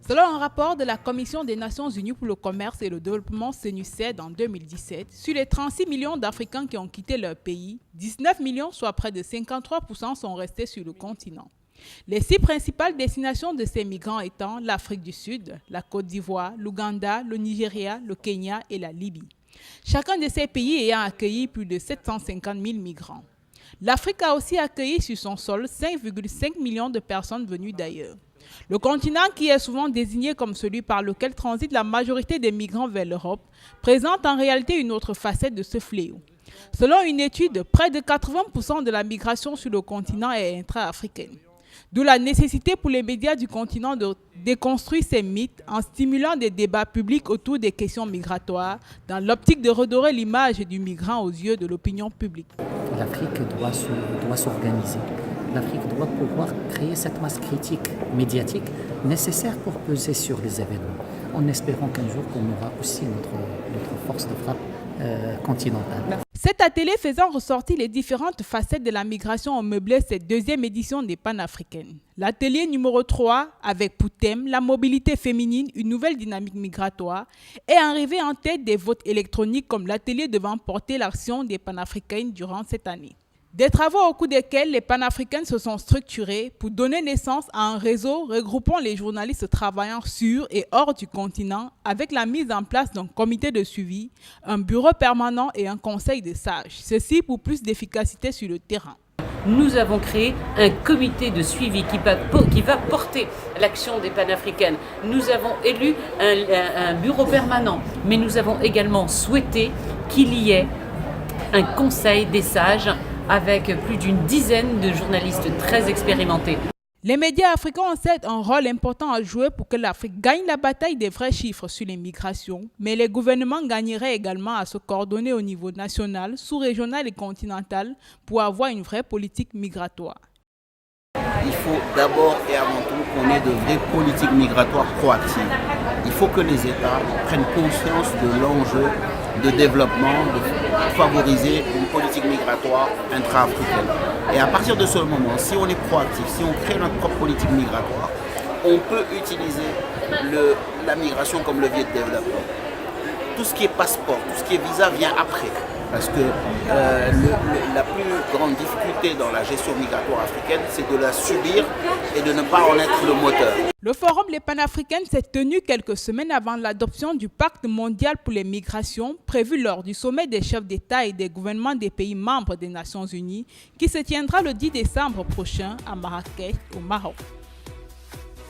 Selon un rapport de la Commission des Nations Unies pour le commerce et le développement CNUSED en 2017, sur les 36 millions d'Africains qui ont quitté leur pays, 19 millions, soit près de 53%, sont restés sur le continent. Les 6 principales destinations de ces migrants étant l'Afrique du Sud, la Côte d'Ivoire, l'Ouganda, le Nigeria, le Kenya et la Libye. Chacun de ces pays ayant accueilli plus de 750 000 migrants. L'Afrique a aussi accueilli sur son sol 5,5 millions de personnes venues d'ailleurs. Le continent, qui est souvent désigné comme celui par lequel transite la majorité des migrants vers l'Europe, présente en réalité une autre facette de ce fléau. Selon une étude, près de 80% de la migration sur le continent est intra-africaine. D'où la nécessité pour les médias du continent de déconstruire ces mythes en stimulant des débats publics autour des questions migratoires dans l'optique de redorer l'image du migrant aux yeux de l'opinion publique. L'Afrique doit s'organiser. L'Afrique doit pouvoir créer cette masse critique médiatique nécessaire pour peser sur les événements, en espérant qu'un jour qu'on aura aussi notre force de frappe continentale. Cet atelier faisant ressortir les différentes facettes de la migration a meublé cette deuxième édition des Panafricaines. L'atelier numéro 3, avec pour thème la mobilité féminine, une nouvelle dynamique migratoire, est arrivé en tête des votes électroniques comme l'atelier devant porter l'action des Panafricaines durant cette année. Des travaux au cours desquels les panafricaines se sont structurés pour donner naissance à un réseau regroupant les journalistes travaillant sur et hors du continent avec la mise en place d'un comité de suivi, un bureau permanent et un conseil de sages. Ceci pour plus d'efficacité sur le terrain. Nous avons créé un comité de suivi qui va porter l'action des panafricaines. Nous avons élu un bureau permanent, mais nous avons également souhaité qu'il y ait un conseil des sages avec plus d'une dizaine de journalistes très expérimentés. Les médias africains ont certes un rôle important à jouer pour que l'Afrique gagne la bataille des vrais chiffres sur les migrations, mais les gouvernements gagneraient également à se coordonner au niveau national, sous-régional et continental pour avoir une vraie politique migratoire. Il faut d'abord et avant tout qu'on ait de vraies politiques migratoires proactives. Il faut que les États prennent conscience de l'enjeu de développement, de favoriser une politique migratoire intra-africaine. Et à partir de ce moment, si on est proactif, si on crée notre propre politique migratoire, on peut utiliser la migration comme levier de développement. Tout ce qui est passeport, tout ce qui est visa vient après. Parce que la plus grande difficulté dans la gestion migratoire africaine, c'est de la subir et de ne pas en être le moteur. Le forum Les Panafricaines s'est tenu quelques semaines avant l'adoption du pacte mondial pour les migrations, prévu lors du sommet des chefs d'État et des gouvernements des pays membres des Nations Unies, qui se tiendra le 10 décembre prochain à Marrakech, au Maroc.